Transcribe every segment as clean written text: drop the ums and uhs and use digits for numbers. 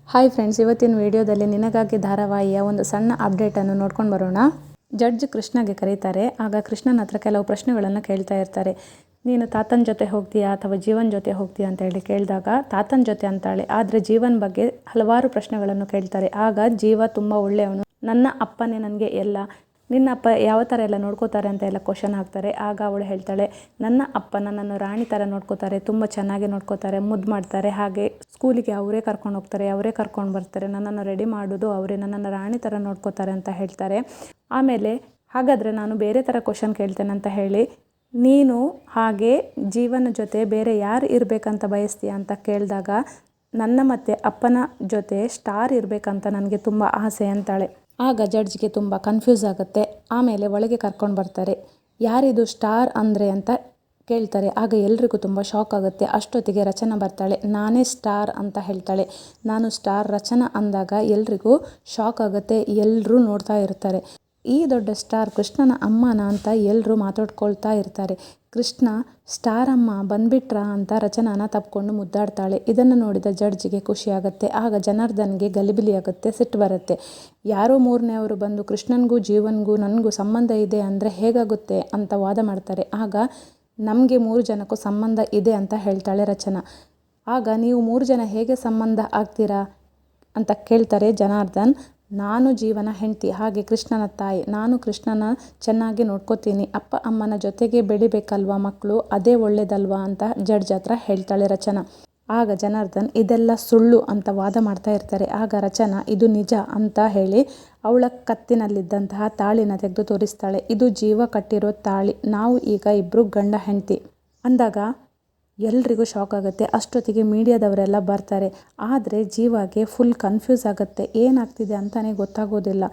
Hi friends, ಇವತ್ತಿನ ವಿಡಿಯೋದಲ್ಲಿ ನಿನಗಾಗಿ ಧಾರಾವಾಹಿಯ ಒಂದು ಸಣ್ಣ ಅಪ್ಡೇಟನ್ನು ನೋಡ್ಕೊಂಡು ಬರೋಣ. ಜಡ್ಜ್ ಕೃಷ್ಣಗೆ ಕರೀತಾರೆ. ಆಗ ಕೃಷ್ಣನ ಹತ್ರ ಕೆಲವು ಪ್ರಶ್ನೆಗಳನ್ನು ಕೇಳ್ತಾ ಇರ್ತಾರೆ. ನೀನು ತಾತನ ಜೊತೆ ಹೋಗ್ತೀಯಾ ಅಥವಾ ಜೀವನ್ ಜೊತೆ ಹೋಗ್ತೀಯಾ ಅಂತ ಹೇಳಿ ಕೇಳಿದಾಗ ತಾತನ ಜೊತೆ ಅಂತಾಳೆ. ಆದರೆ ಜೀವನ್ ಬಗ್ಗೆ ಹಲವಾರು ಪ್ರಶ್ನೆಗಳನ್ನು ಕೇಳ್ತಾರೆ. ಆಗ ಜೀವ ತುಂಬ ಒಳ್ಳೆಯವನು, ನನ್ನ ಅಪ್ಪನೇ ನನಗೆ ಎಲ್ಲ, ನಿನ್ನ ಅಪ್ಪ ಯಾವ ಥರ ಎಲ್ಲ ನೋಡ್ಕೋತಾರೆ ಅಂತ ಎಲ್ಲ ಕ್ವಶನ್ ಹಾಕ್ತಾರೆ. ಆಗ ಅವಳು ಹೇಳ್ತಾಳೆ, ನನ್ನ ಅಪ್ಪ ನನ್ನನ್ನು ರಾಣಿ ಥರ ನೋಡ್ಕೋತಾರೆ, ತುಂಬ ಚೆನ್ನಾಗಿ ನೋಡ್ಕೋತಾರೆ, ಮುದ್ದು ಮಾಡ್ತಾರೆ, ಹಾಗೆ ಸ್ಕೂಲಿಗೆ ಅವರೇ ಕರ್ಕೊಂಡು ಹೋಗ್ತಾರೆ, ಅವರೇ ಕರ್ಕೊಂಡು ಬರ್ತಾರೆ, ನನ್ನನ್ನು ರೆಡಿ ಮಾಡೋದು ಅವರೇ, ನನ್ನನ್ನು ರಾಣಿ ಥರ ನೋಡ್ಕೋತಾರೆ ಅಂತ ಹೇಳ್ತಾರೆ. ಆಮೇಲೆ ಹಾಗಾದರೆ ನಾನು ಬೇರೆ ಥರ ಕ್ವಶನ್ ಕೇಳ್ತೇನೆ ಅಂತ ಹೇಳಿ, ನೀನು ಹಾಗೆ ಜೀವನ ಜೊತೆ ಬೇರೆ ಯಾರು ಇರಬೇಕಂತ ಬಯಸ್ತೀಯ ಅಂತ ಕೇಳಿದಾಗ, ನನ್ನ ಮತ್ತು ಅಪ್ಪನ ಜೊತೆ ಸ್ಟಾರ್ ಇರಬೇಕಂತ ನನಗೆ ತುಂಬ ಆಸೆ ಅಂತಾಳೆ. ಆಗ ಜಡ್ಜ್ಗೆ ತುಂಬ ಕನ್ಫ್ಯೂಸ್ ಆಗುತ್ತೆ. ಆಮೇಲೆ ಒಳಗೆ ಕರ್ಕೊಂಡು ಬರ್ತಾರೆ. ಯಾರಿದು ಸ್ಟಾರ್ ಅಂದರೆ ಅಂತ ಕೇಳ್ತಾರೆ. ಆಗ ಎಲ್ರಿಗೂ ತುಂಬ ಶಾಕ್ ಆಗುತ್ತೆ. ಅಷ್ಟೊತ್ತಿಗೆ ರಚನಾ ಬರ್ತಾಳೆ. ನಾನೇ ಸ್ಟಾರ್ ಅಂತ ಹೇಳ್ತಾಳೆ. ನಾನು ಸ್ಟಾರ್ ರಚನಾ ಅಂದಾಗ ಎಲ್ರಿಗೂ ಶಾಕ್ ಆಗುತ್ತೆ. ಎಲ್ಲರೂ ನೋಡ್ತಾ ಇರ್ತಾರೆ. ಈ ದೊಡ್ಡ ಸ್ಟಾರ್ ಕೃಷ್ಣನ ಅಮ್ಮನ ಅಂತ ಎಲ್ಲರೂ ಮಾತಾಡ್ಕೊಳ್ತಾ ಇರ್ತಾರೆ. ಕೃಷ್ಣ ಸ್ಟಾರ್ ಅಮ್ಮ ಬಂದ್ಬಿಟ್ರಾ ಅಂತ ರಚನಾನ ತಪ್ಕೊಂಡು ಮುದ್ದಾಡ್ತಾಳೆ. ಇದನ್ನು ನೋಡಿದ ಜಡ್ಜ್ಗೆ ಖುಷಿಯಾಗುತ್ತೆ. ಆಗ ಜನಾರ್ದನ್ಗೆ ಗಲಿಬಿಲಿ ಆಗುತ್ತೆ, ಸಿಟ್ಟು ಬರುತ್ತೆ. ಯಾರೋ ಮೂರನೇವರು ಬಂದು ಕೃಷ್ಣನಿಗೂ ಜೀವನ್ಗೂ ನನಗೂ ಸಂಬಂಧ ಇದೆ ಅಂದರೆ ಹೇಗಾಗುತ್ತೆ ಅಂತ ವಾದ ಮಾಡ್ತಾರೆ. ಆಗ ನಮಗೆ 3 ಜನಕ್ಕೂ ಸಂಬಂಧ ಇದೆ ಅಂತ ಹೇಳ್ತಾಳೆ ರಚನಾ. ಆಗ ನೀವು 3 ಜನ ಹೇಗೆ ಸಂಬಂಧ ಆಗ್ತೀರಾ ಅಂತ ಕೇಳ್ತಾರೆ ಜನಾರ್ದನ್. ನಾನು ಜೀವನ ಹೆಂಡತಿ, ಹಾಗೆ ಕೃಷ್ಣನ ತಾಯಿ, ನಾನು ಕೃಷ್ಣನ ಚೆನ್ನಾಗಿ ನೋಡ್ಕೋತೀನಿ, ಅಪ್ಪ ಅಮ್ಮನ ಜೊತೆಗೆ ಬೆಳಿಬೇಕಲ್ವಾ ಮಕ್ಕಳು, ಅದೇ ಒಳ್ಳೇದಲ್ವಾ ಅಂತ ಜಡ್ಜ್ ಹತ್ರ ಹೇಳ್ತಾಳೆ ರಚನಾ. ಆಗ ಜನಾರ್ದನ್ ಇದೆಲ್ಲ ಸುಳ್ಳು ಅಂತ ವಾದ ಮಾಡ್ತಾ ಇರ್ತಾರೆ. ಆಗ ರಚನಾ ಇದು ನಿಜ ಅಂತ ಹೇಳಿ ಅವಳ ಕತ್ತಿನಲ್ಲಿದ್ದಂತಹ ತಾಳಿನ ತೆಗೆದು ತೋರಿಸ್ತಾಳೆ. ಇದು ಜೀವ ಕಟ್ಟಿರೋ ತಾಳಿ, ನಾವು ಈಗ ಇಬ್ಬರು ಗಂಡ ಹೆಂಡತಿ ಅಂದಾಗ ಎಲ್ರಿಗೂ ಶಾಕ್ ಆಗುತ್ತೆ. ಅಷ್ಟೊತ್ತಿಗೆ ಮೀಡಿಯಾದವರೆಲ್ಲ ಬರ್ತಾರೆ. ಆದರೆ ಜೀವಾಗೆ ಫುಲ್ ಕನ್ಫ್ಯೂಸ್ ಆಗುತ್ತೆ. ಏನಾಗ್ತಿದೆ ಅಂತಲೇ ಗೊತ್ತಾಗೋದಿಲ್ಲ.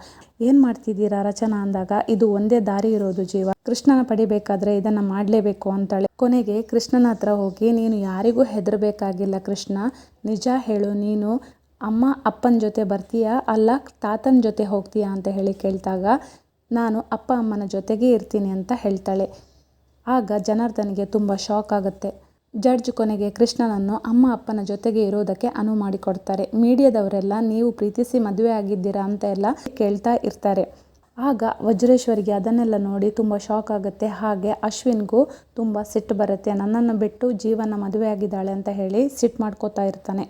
ಏನು ಮಾಡ್ತಿದ್ದೀರಾ ರಚನಾ ಅಂದಾಗ, ಇದು ಒಂದೇ ದಾರಿ ಇರೋದು ಜೀವ, ಕೃಷ್ಣನ ಪಡಿಬೇಕಾದ್ರೆ ಇದನ್ನು ಮಾಡಲೇಬೇಕು ಅಂತಾಳೆ. ಕೊನೆಗೆ ಕೃಷ್ಣನ ಹತ್ರ ಹೋಗಿ, ನೀನು ಯಾರಿಗೂ ಹೆದರಬೇಕಾಗಿಲ್ಲ ಕೃಷ್ಣ, ನಿಜ ಹೇಳು, ನೀನು ಅಮ್ಮ ಅಪ್ಪನ ಜೊತೆ ಬರ್ತೀಯಾ ಅಲ್ಲ ತಾತನ ಜೊತೆ ಹೋಗ್ತೀಯಾ ಅಂತ ಹೇಳಿ ಕೇಳಿದಾಗ, ನಾನು ಅಪ್ಪ ಅಮ್ಮನ ಜೊತೆಗೇ ಇರ್ತೀನಿ ಅಂತ ಹೇಳ್ತಾಳೆ. ಆಗ ಜನಾರ್ದನ್ಗೆ ತುಂಬ ಶಾಕ್ ಆಗುತ್ತೆ. ಜಡ್ಜ್ ಕೊನೆಗೆ ಕೃಷ್ಣನನ್ನು ಅಮ್ಮ ಅಪ್ಪನ ಜೊತೆಗೆ ಇರೋದಕ್ಕೆ ಅನುವು ಮಾಡಿಕೊಡ್ತಾರೆ. ಮೀಡಿಯಾದವರೆಲ್ಲ ನೀವು ಪ್ರೀತಿಸಿ ಮದುವೆ ಆಗಿದ್ದೀರಾ ಅಂತ ಎಲ್ಲ ಕೇಳ್ತಾ ಇರ್ತಾರೆ. ಆಗ ವಜ್ರೇಶ್ವರಿಗೆ ಅದನ್ನೆಲ್ಲ ನೋಡಿ ತುಂಬ ಶಾಕ್ ಆಗುತ್ತೆ. ಹಾಗೆ ಅಶ್ವಿನ್ಗೂ ತುಂಬ ಸಿಟ್ಟು ಬರುತ್ತೆ. ನನ್ನನ್ನು ಬಿಟ್ಟು ಜೀವನ ಮದುವೆ ಆಗಿದ್ದಾಳೆ ಅಂತ ಹೇಳಿ ಸಿಟ್ಟು ಮಾಡ್ಕೋತಾ ಇರ್ತಾನೆ.